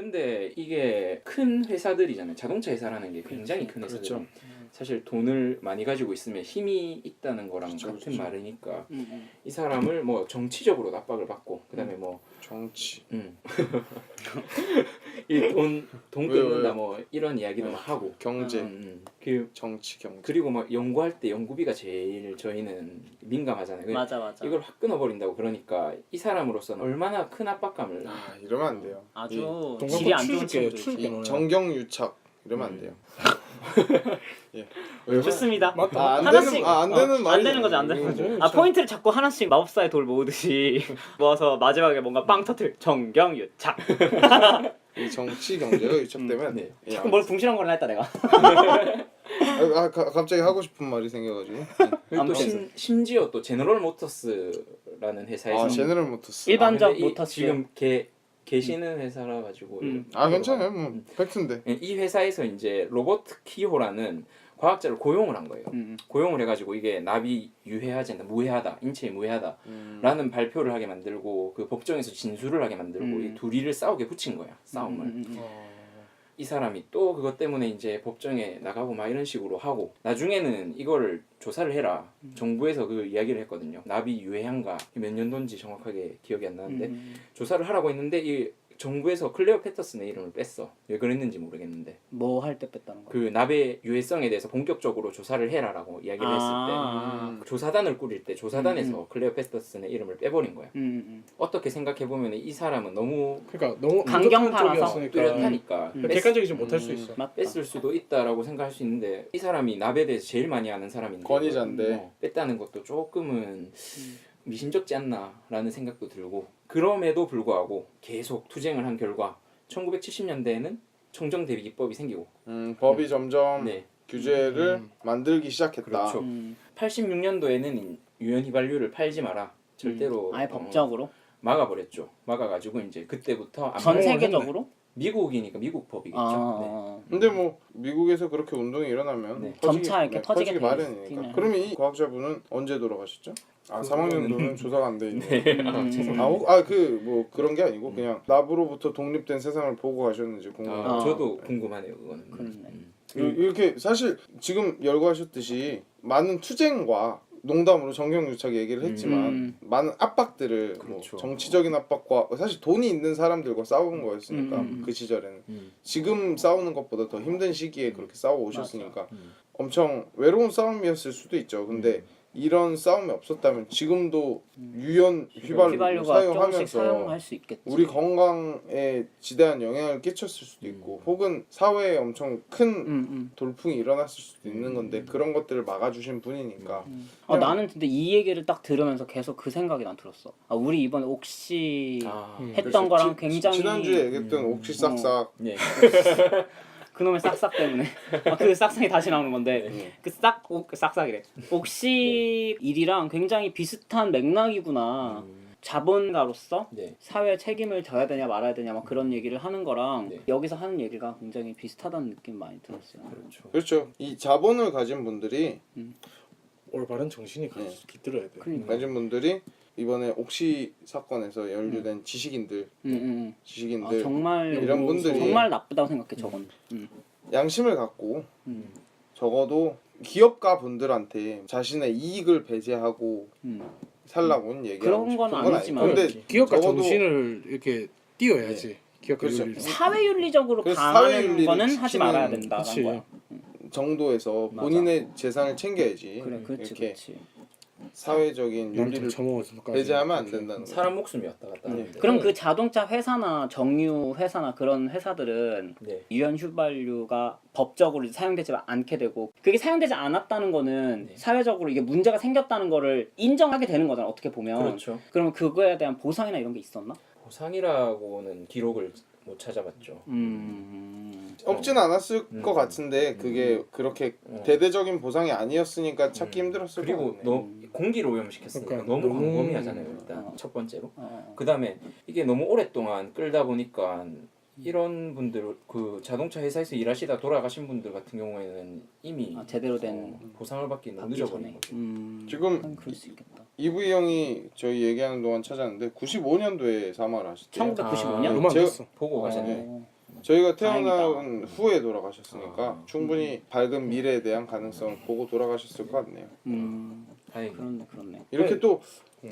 근데 이게 큰 회사들이잖아요. 자동차 회사라는 게 굉장히 큰 회사들. 그렇죠. 사실 돈을 많이 가지고 있으면 힘이 있다는 거랑 그렇죠, 같은 그렇죠. 말이니까 이 사람을 뭐 정치적으로 압박을 받고 그다음에 뭐 정치. 이돈 왜요? 끊는다 뭐 이런 이야기도 막 하고 경제. 정치 경제. 그리고 막 연구할 때 연구비가 제일 저희는 민감하잖아요. 맞아. 이걸 확 끊어버린다고 그러니까 이 사람으로서는 얼마나 큰 압박감을 이러면 안 돼요. 아주 동갑 질이 안 좋은 추줄게 친구들. 추줄게 노래. 정경유착 이러면 안 돼요. 예. 좋습니다. 맞다. 안 하나씩 되는 안 되는 안 말이 되는 거죠, 안 되는 거죠. 아 포인트를 자꾸 하나씩 마법사의 돌 모으듯이 모아서 마지막에 뭔가 빵 터트릴 정경유착. 이 정치 경제가 유착되면 네. 예, 자꾸 뭘 궁시렁거리나 했다 내가. 갑자기 하고 싶은 말이 생겨가지고. 그리고 또 아무튼. 심지어 또 제너럴 모터스라는 회사에서 제너럴 모터스. 일반적 근데 모터스. 지금 계시는 회사라 가지고 괜찮아요. 뭐 팩트인데. 이 회사에서 이제 로버트 키호라는 과학자를 고용을 한 거예요. 고용을 해가지고 이게 납이 유해하지 않다, 무해하다, 인체에 무해하다라는 발표를 하게 만들고 그 법정에서 진술을 하게 만들고 이 둘이를 싸우게 붙인 거야. 싸움을. 이 사람이 또 그것 때문에 이제 법정에 나가고 막 이런 식으로 하고 나중에는 이거를 조사를 해라. 정부에서 그 이야기를 했거든요. 납이 유해한가 몇 년도인지 정확하게 기억이 안 나는데 조사를 하라고 했는데 이 정부에서 클레어 패터슨의 이름을 뺐어. 왜 그랬는지 모르겠는데 뭐 할 때 뺐다는 거? 그 납의 유해성에 대해서 본격적으로 조사를 해라라고 이야기를 했을 때 조사단을 꾸릴 때 조사단에서 클레어 패터슨의 이름을 빼버린 거야. 어떻게 생각해 보면 이 사람은 너무 그러니까 너무 강경파라서 뚜렷하니까 객관적이지 못할 수 있어. 맞다. 뺐을 수도 있다라고 생각할 수 있는데 이 사람이 납에 대해서 제일 많이 아는 사람인데 권위자인데. 뺐다는 것도 조금은 미심쩍지 않나라는 생각도 들고 그럼에도 불구하고 계속 투쟁을 한 결과 1970년대에는 청정대비기법이 생기고 법이 점점 네. 규제를 만들기 시작했다. 그렇죠. 86년도에는 유연 휘발유를 팔지 마라. 절대로 아예 법적으로 막아버렸죠. 막아가지고 이제 그때부터 전 세계적으로 미국이니까 미국 법이겠죠. 네. 근데 뭐 미국에서 그렇게 운동이 일어나면 네. 점차 이렇게 터지게 돼 마련이니까. 있긴 그러면 이 과학자분은 언제 돌아가셨죠? 사망연도는 조사가 안 돼 있네. 네. 뭐 그런 게 아니고 그냥 납으로부터 독립된 세상을 보고 가셨는지 궁금해요. 저도 궁금하네요. 그거는. 그렇네. 이렇게 사실 지금 열거하셨듯이 많은 투쟁과 농담으로 정경유착 얘기를 했지만 많은 압박들을 그렇죠. 뭐 정치적인 압박과 사실 돈이 있는 사람들과 싸우는 거였으니까 그 시절에는 지금 싸우는 것보다 더 힘든 시기에 그렇게 싸워 오셨으니까 엄청 외로운 싸움이었을 수도 있죠. 근데 이런 싸움이 없었다면 지금도 유연 휘발유를 휘발유가 조금씩 사용하면서 사용할 수 있겠지. 우리 건강에 지대한 영향을 끼쳤을 수도 있고 혹은 사회에 엄청 큰 돌풍이 일어났을 수도 있는 건데 그런 것들을 막아주신 분이니까 나는 근데 이 얘기를 딱 들으면서 계속 그 생각이 난 들었어. 우리 이번에 옥시 했던 거랑 굉장히 지난주에 얘기했던 옥시 싹싹 네. 그놈의 싹싹 때문에 그 싹싹이 다시 나오는 건데 싹싹이래. 옥시 일이랑 굉장히 비슷한 맥락이구나. 자본가로서 네. 사회에 책임을 져야 되냐 말아야 되냐 막 그런 얘기를 하는 거랑 네. 여기서 하는 얘기가 굉장히 비슷하다는 느낌 많이 들었어요. 그렇죠. 이 자본을 가진 분들이 올바른 정신이 깃들어야 돼. 그러니까. 가진 분들이 이번에 옥시 사건에서 연루된 지식인들 정말 이런 분들이 정말 나쁘다고 생각해 저건. 양심을 갖고 적어도 기업가 분들한테 자신의 이익을 배제하고 살라고는 얘기하고 그런 싶은 건 건 아니지만. 아니고 근데 기업가 적어도- 정신을 이렇게 띄워야지. 기업가 그렇죠. 윤리를. 사회윤리적으로 그래서 강하는 사회윤리를 거는 하지 지키는- 말아야 된다는 그치. 거야. 정도에서 본인의 재산을 챙겨야지 그래, 그렇지, 이렇게 그렇지. 사회적인 남들 윤리를 처먹어서 배제하면 안 된다는 거예요. 사람 목숨이 왔다 갔다 하는데. 그럼 그 자동차 회사나 정유 회사나 그런 회사들은 네. 유연 휘발유가 법적으로 이제 사용되지 않게 되고 그게 사용되지 않았다는 거는 네. 사회적으로 이게 문제가 생겼다는 거를 인정하게 되는 거잖아 어떻게 보면. 그렇죠. 그러면 그거에 대한 보상이나 이런 게 있었나? 보상이라고는 기록을 못 찾아봤죠. 없진 않았을 것 같은데 그게 그렇게 대대적인 보상이 아니었으니까 찾기 힘들었을 것 그리고 같네. 너무 공기를 오염시켰으니까 그러니까 너무 너무- 광범위하잖아요. 일단 첫 번째로. 그 다음에 이게 너무 오랫동안 끌다 보니까 이런 분들 그 자동차 회사에서 일하시다 돌아가신 분들 같은 경우에는 이미 제대로 된 보상을 받기 너무 받기 늦어버린 전에. 거죠. 지금 그럴 수 있겠다. EV 형이 저희 얘기하는 동안 찾았는데 95년도에 사망을 하셨대요. 1995년? 얼마 안 제가- 됐어. 보고 가셨네. 네. 저희가 태어난 다행이다. 후에 돌아가셨으니까 충분히 밝은 미래에 대한 가능성을 보고 돌아가셨을 것 같네요. 다행히. 그렇네. 이렇게 또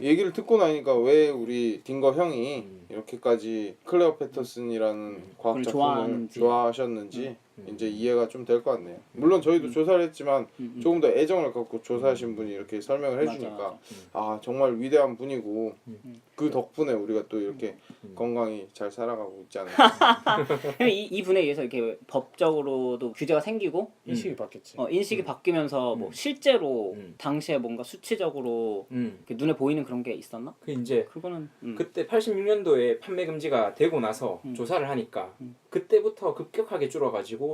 얘기를 듣고 나니까 왜 우리 딩거 형이 이렇게까지 클레어 패터슨이라는 과학자 분을 좋아하는지. 좋아하셨는지 이제 이해가 좀 될 것 같네요. 물론 저희도 조사를 했지만 조금 더 애정을 갖고 조사하신 분이 이렇게 설명을 해주니까 맞아. 아 정말 위대한 분이고 그 덕분에 우리가 또 이렇게 건강히 잘 살아가고 있지 않을까. 이 분에 의해서 이렇게 법적으로도 규제가 생기고 인식이 바뀌었지. 인식이 바뀌면서 뭐 실제로 당시에 뭔가 수치적으로 이렇게 눈에 보이는 그런 게 있었나? 그 이제 그거는 그때 86년도에 판매 금지가 되고 나서 조사를 하니까 그때부터 급격하게 줄어가지고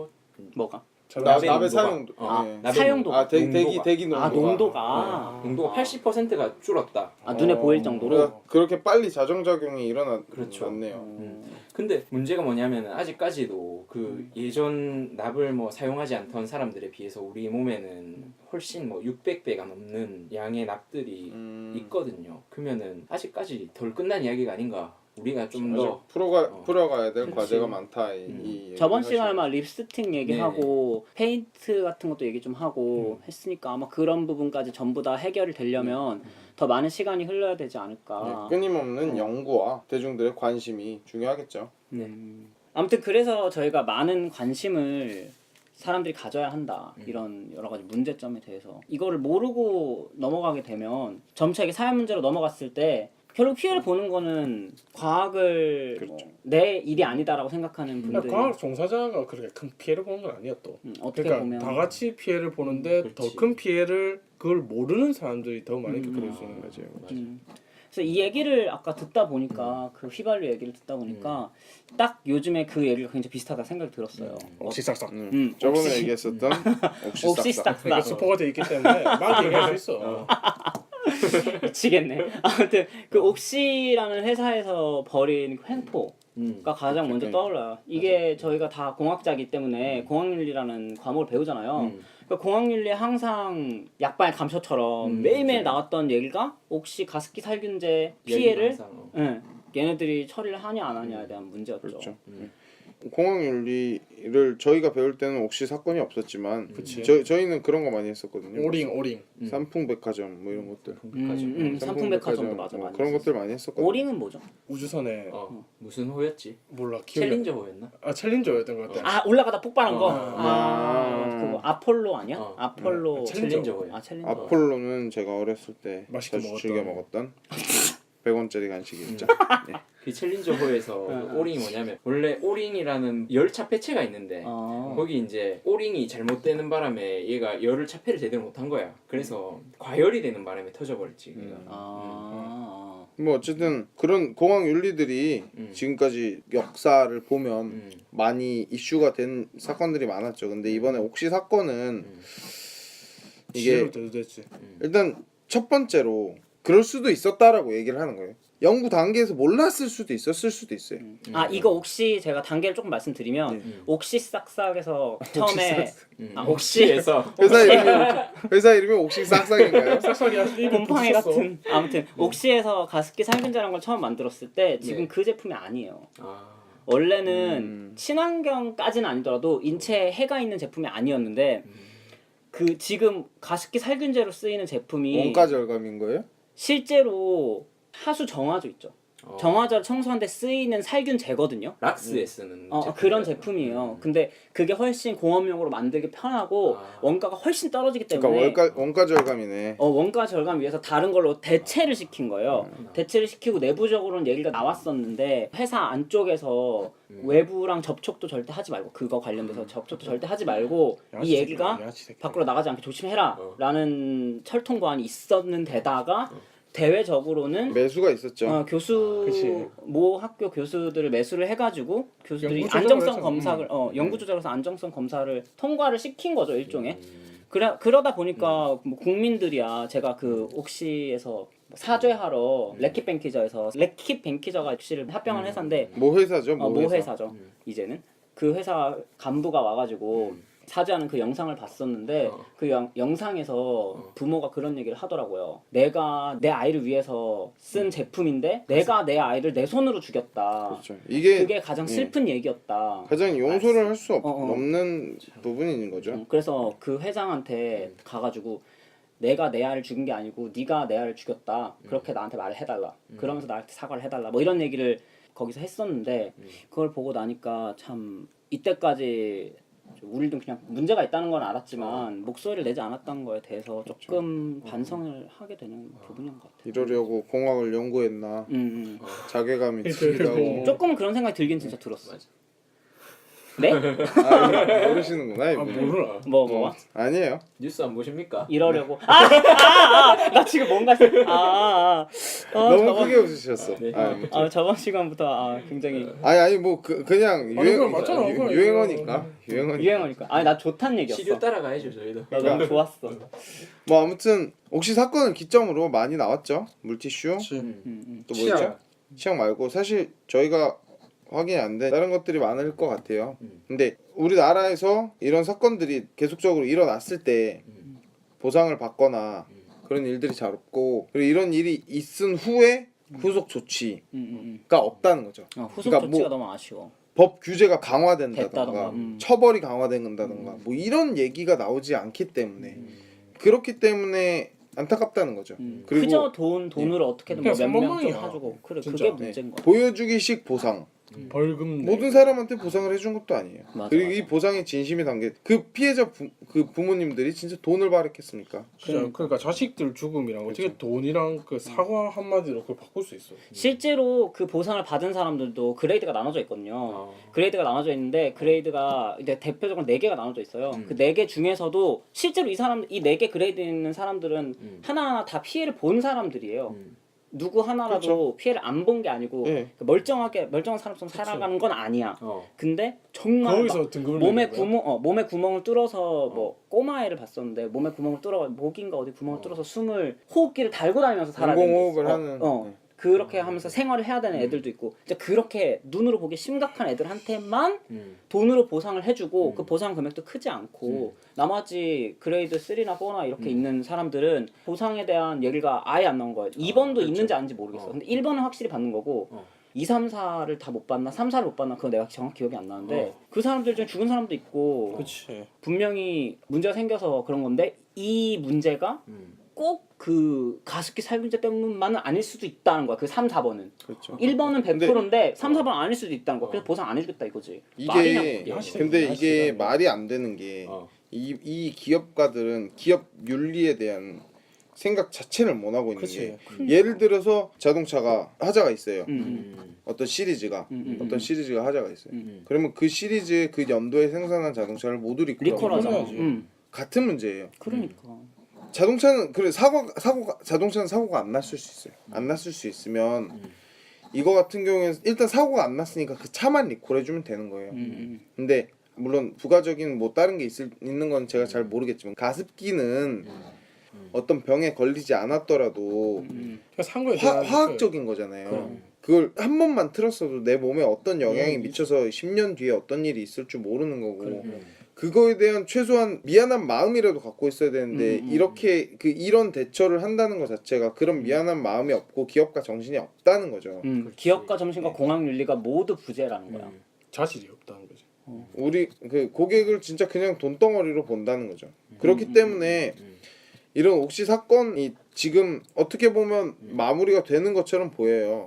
뭐가? 나베 나베 농도가- 사용도 나베 사용도가. 아 대기 농도가. 농도가 농도가 80%가 줄었다. 눈에 보일 정도로. 그렇게 빨리 자정작용이 그렇죠. 일어났네요. 근데 문제가 뭐냐면은 아직까지도 그 예전 납을 뭐 사용하지 않던 사람들에 비해서 우리 몸에는 훨씬 뭐 600배가 넘는 양의 납들이 있거든요. 그러면은 아직까지 덜 끝난 이야기가 아닌가. 우리가 좀 더 풀어가야 될 그치. 과제가 많다. 이 저번 얘기를 시간에 하시네요. 막 립스틱 얘기하고 페인트 같은 것도 얘기 좀 하고 했으니까 아마 그런 부분까지 전부 다 해결이 되려면 더 많은 시간이 흘러야 되지 않을까. 끊임없는 연구와 대중들의 관심이 중요하겠죠. 아무튼 그래서 저희가 많은 관심을 사람들이 가져야 한다. 이런 여러 가지 문제점에 대해서 이거를 모르고 넘어가게 되면 점차 이게 사회 문제로 넘어갔을 때 결국 피해를 보는 거는 과학을 뭐 내 일이 아니다라고 생각하는 분들. 과학 종사자가 그렇게 큰 피해를 보는 건 아니야 또. 어떻게 그러니까 보면 다 같이 피해를 보는데 그렇지. 더 큰 피해를 그걸 모르는 사람들이 더 많이 겪을 수 있는 거지. 그래서 이 얘기를 아까 듣다 보니까 그 휘발유 얘기를 듣다 보니까 딱 요즘에 그 얘기가 굉장히 비슷하다 생각이 들었어요. 옥시삭삭. 저번에 얘기했었던 옥시삭삭. 옥시삭삭. 이거 스포가 돼 있기 때문에 막 얘기할 수 있어. 미치겠네. 아무튼 그 옥시라는 회사에서 벌인 횡포가 가장 먼저 떠올라요. 이게 저희가 다 공학자이기 때문에 공학윤리라는 과목을 배우잖아요. 그러니까 공학윤리에 항상 약반의 감초처럼 매일매일 나왔던 얘기가 옥시 가습기 살균제 피해를 얘네들이 처리를 하냐 안 하냐에 대한 문제였죠. 그렇죠. 공학윤리를 저희가 배울 때는 옥시 사건이 없었지만 저희는 그런 거 많이 했었거든요. 오링. 삼풍백화점 뭐 이런 것들. 삼풍백화점도 맞아. 그런 것들 많이 했었거든요. 오링은 뭐죠? 우주선에 무슨 호였지? 몰라 기억이 챌린저 호였나? 챌린저였던 것 같아. 올라가다 폭발한 거. 어. 그거 아폴로 아니야? 아폴로 챌린저 호야. 챌린저. 아폴로는 제가 어렸을 때 맛있게 자주 먹었던. 즐겨 먹었던 100원짜리 간식이었죠. 네. 그 챌린저 호에서 오링이 뭐냐면 원래 오링이라는 열 차폐체가 있는데 거기 이제 오링이 잘못되는 바람에 얘가 열을 차폐를 제대로 못한 거야. 그래서 과열이 되는 바람에 터져버렸지. 뭐 어쨌든 그런 공학 윤리들이 지금까지 역사를 보면 많이 이슈가 된 사건들이 많았죠. 근데 이번에 옥시 사건은 이게 됐지. 일단 첫 번째로 그럴 수도 있었다라고 얘기를 하는 거예요. 연구 단계에서 몰랐을 수도 있었을 수도 있어요. 이거 옥시 제가 단계를 조금 말씀드리면 옥시 싹싹에서 처음에 옥시에서 회사 이름이 옥시 싹싹인가요? 싹싹이 곰팡이 같은 아무튼 옥시에서 가습기 살균제라는 걸 처음 만들었을 때 지금 그 제품이 아니에요. 원래는 친환경까지는 아니더라도 인체에 해가 있는 제품이 아니었는데 그 지금 가습기 살균제로 쓰이는 제품이 원가 절감인 거예요? 실제로 하수 정화조 있죠. 정화조를 청소하는데 쓰이는 살균제거든요. 락스에 쓰는 그런 제품이에요. 근데 그게 훨씬 공업용으로 만들기 편하고 원가가 훨씬 떨어지기 때문에 그러니까 원가 절감이네. 원가 절감 위해서 다른 걸로 대체를 시킨 거예요. 대체를 시키고 내부적으로는 얘기가 나왔었는데 회사 안쪽에서 외부랑 접촉도 절대 하지 말고 그거 관련돼서 접촉도 절대 하지 말고 이 얘기가 밖으로 나가지 않게 조심해라 라는 철통 보안이 있었는 데다가 대외적으로는 매수가 있었죠. 모 학교 교수들을 매수를 해가지고 교수들이 연구 조작을 안정성 했잖아. 검사를 연구 조작에서 안정성 검사를 통과를 시킨 거죠 일종의. 그러다 보니까 뭐 국민들이야 제가 그 옥시에서 사죄하러 래킷 뱅키저에서 래킷 뱅키저가 옥시를 합병한 회사인데 모 회사죠? 모 모 회사. 회사죠. 이제는 그 회사 간부가 와가지고 사죄하는 그 영상을 봤었는데 그 영상에서 부모가 그런 얘기를 하더라고요. 내가 내 아이를 위해서 쓴 제품인데 내가 내 아이를 내 손으로 죽였다. 그렇죠. 이게 그게 가장 슬픈 얘기였다. 가장 용서를 할 수 없는 부분인 거죠. 그래서 그 회장한테 가가지고 내가 내 아이를 죽인 게 아니고 네가 내 아이를 죽였다. 그렇게 나한테 말을 해달라. 그러면서 나한테 사과를 해달라. 뭐 이런 얘기를 거기서 했었는데 그걸 보고 나니까 참 이때까지 우리도 그냥 문제가 있다는 건 알았지만 목소리를 내지 않았던 거에 대해서 조금 반성을 하게 되는 부분인 것 같아요. 이러려고 공학을 연구했나 자괴감이 들기도 하고. 조금은 그런 생각이 들긴 진짜 들었어. 네? 아, 모르시는구나 이분. 모르나? 뭐? 아니에요. 뉴스 안 보십니까? 이러려고. 나 지금 뭔가 너무 크게 웃으셨어. 네. 저번 시간부터 굉장히 아니 뭐 그냥 그럼 맞잖아. 그럼 유행어니까. 유행어니까. 아니 나 좋단 얘기였어. 시류 따라가야죠 저희도. 나 너무 좋았어. 뭐 아무튼 옥시 사건을 기점으로 많이 나왔죠. 물티슈. 또 뭐 있죠? 치약 말고 사실 저희가 확인이 안 돼 다른 것들이 많을 것 같아요. 근데 우리나라에서 이런 사건들이 계속적으로 일어났을 때 보상을 받거나 그런 일들이 잘 없고 그리고 이런 일이 있은 후에 후속 조치가 없다는 거죠. 후속 그러니까 조치가 뭐 너무 아쉬워. 법 규제가 강화된다던가 됐다던가, 처벌이 강화된다던가 뭐 이런 얘기가 나오지 않기 때문에 그렇기 때문에 안타깝다는 거죠. 그리고 그저 돈으로 어떻게든 뭐 그냥 몇명 좀 300만 원이야. 사주고 그래 진짜. 그게 문제인 거야. 보여주기식 보상. 벌금 모든 사람한테 보상을 해준 것도 아니에요. 맞아, 그리고 맞아. 이 보상의 진심이 담겨 그 피해자 그 부모님들이 진짜 돈을 바랬겠습니까? 진짜 그러니까 자식들 죽음이랑 어떻게 돈이랑 그 사과 한마디로 그걸 바꿀 수 있어. 실제로 그 보상을 받은 사람들도 그레이드가 나눠져 있거든요. 그레이드가 나눠져 있는데 그레이드가 이제 대표적으로 4개가 나눠져 있어요. 그 4개 중에서도 실제로 이 4개 그레이드에 있는 사람들은 하나하나 다 피해를 본 사람들이에요. 누구 하나라도 그렇죠. 피해를 안 본 게 아니고 네. 멀쩡한 사람처럼 살아가는 건 아니야. 근데 정말 거기서 막 등급을 몸에 내는 거야? 몸에 구멍을 뚫어서 뭐 꼬마애를 봤었는데 몸에 구멍을 뚫어 목인가 어디 구멍을 뚫어서 숨을 호흡기를 달고 다니면서 살아야 되는 게 있어. 인공호흡을 하는 네. 그렇게 하면서 생활을 해야 되는 애들도 있고 이제 그렇게 눈으로 보기 심각한 애들한테만 돈으로 보상을 해주고 그 보상 금액도 크지 않고 나머지 그레이드 3나 4나 이렇게 있는 사람들은 보상에 대한 얘기가 아예 안 나온 거예요. 2번도 그렇죠. 있는지 아닌지 모르겠어. 근데 1번은 확실히 받는 거고 2, 3, 4를 다 못 받나 3, 4를 못 받나 그건 내가 정확히 기억이 안 나는데 그 사람들 중에 죽은 사람도 있고 그렇지. 분명히 문제가 생겨서 그런 건데 이 문제가 꼭 그 가습기 살균제 때문만은 아닐 수도 있다는 거야. 그 3, 4번은. 그렇죠. 1번은 100%인데 3, 4번은 아닐 수도 있다는 거야. 그래서 보상 안 해주겠다 이거지. 이게 말이냐, 근데 이게 말이 안 되는 게 이 기업가들은 기업 윤리에 대한 생각 자체를 못 하고 있는 그치. 게 예를 들어서 자동차가 하자가 있어요. 어떤 시리즈가 하자가 있어요. 그러면 그 시리즈 그 연도에 생산한 자동차를 모두 리콜하잖아. 해야지. 같은 문제예요. 그러니까. 자동차는 그래 자동차는 사고가 안 났을 수 있어요. 안 났을 수 있으면 이거 같은 경우에는 일단 사고가 안 났으니까 그 차만 리콜해주면 되는 거예요. 근데 물론 부가적인 뭐 다른 게 있는 건 제가 잘 모르겠지만 가습기는 어떤 병에 걸리지 않았더라도 그러니까 산 거에 화학적인 거잖아요. 그걸 한 번만 틀었어도 내 몸에 어떤 영향이 미쳐서 10년 뒤에 어떤 일이 있을 줄 모르는 거고 그거에 대한 최소한 미안한 마음이라도 갖고 있어야 되는데 이렇게 이런 대처를 한다는 것 자체가 그런 미안한 마음이 없고 기업가 정신이 없다는 거죠. 기업가 정신과 공학 윤리가 모두 부재라는 거야. 자질이 없다는 거지. 우리 그 고객을 진짜 그냥 돈덩어리로 본다는 거죠. 그렇기 때문에 이런 옥시 사건이 지금 어떻게 보면 마무리가 되는 것처럼 보여요.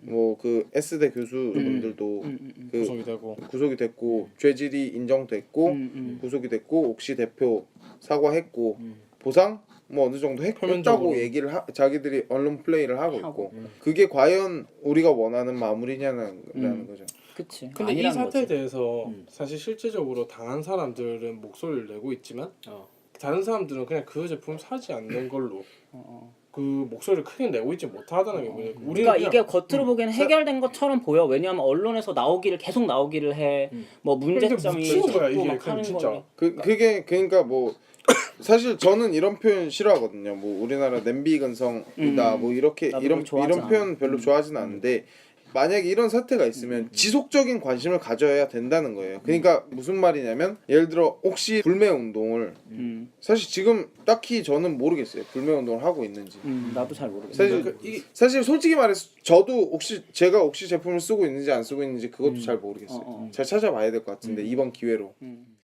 뭐 그 S대 교수분들도 그 구속이 됐고 죄질이 인정됐고 구속이 됐고 옥시 대표 사과했고 보상 뭐 어느 정도 했다고 얘기를 자기들이 언론 플레이를 하고 있고 그게 과연 우리가 원하는 마무리냐는 거죠. 그치. 근데 이 아니라는 사태에 거지. 대해서 사실 실제적으로 당한 사람들은 목소리를 내고 있지만 다른 사람들은 그냥 그 제품 사지 않는 걸로 그 목소리를 크게 내고 있지 못하다는 게 뭐냐. 우리는 그러니까 그냥 이게 겉으로 보기에는 해결된 것처럼 보여. 왜냐하면 언론에서 계속 나오기를 해. 뭐 문제점이 묻히는 거야, 자꾸 이게. 막 하는 진짜. 거니. 그게 그러니까 뭐 사실 저는 이런 표현 싫어하거든요. 뭐 우리나라 냄비 근성이다 뭐 이렇게 나도 이런 그걸 좋아하지 이런 표현 별로 좋아하지는 않는데 만약에 이런 사태가 있으면 지속적인 관심을 가져야 된다는 거예요. 그러니까 무슨 말이냐면 예를 들어 혹시 불매 운동을 사실 지금 딱히 저는 모르겠어요. 불매 운동을 하고 있는지. 나도 잘 모르겠어. 사실 솔직히 말해서 저도 혹시 제가 옥시 제품을 쓰고 있는지 안 쓰고 있는지 그것도 잘 모르겠어요. 잘 찾아봐야 될 것 같은데 이번 기회로.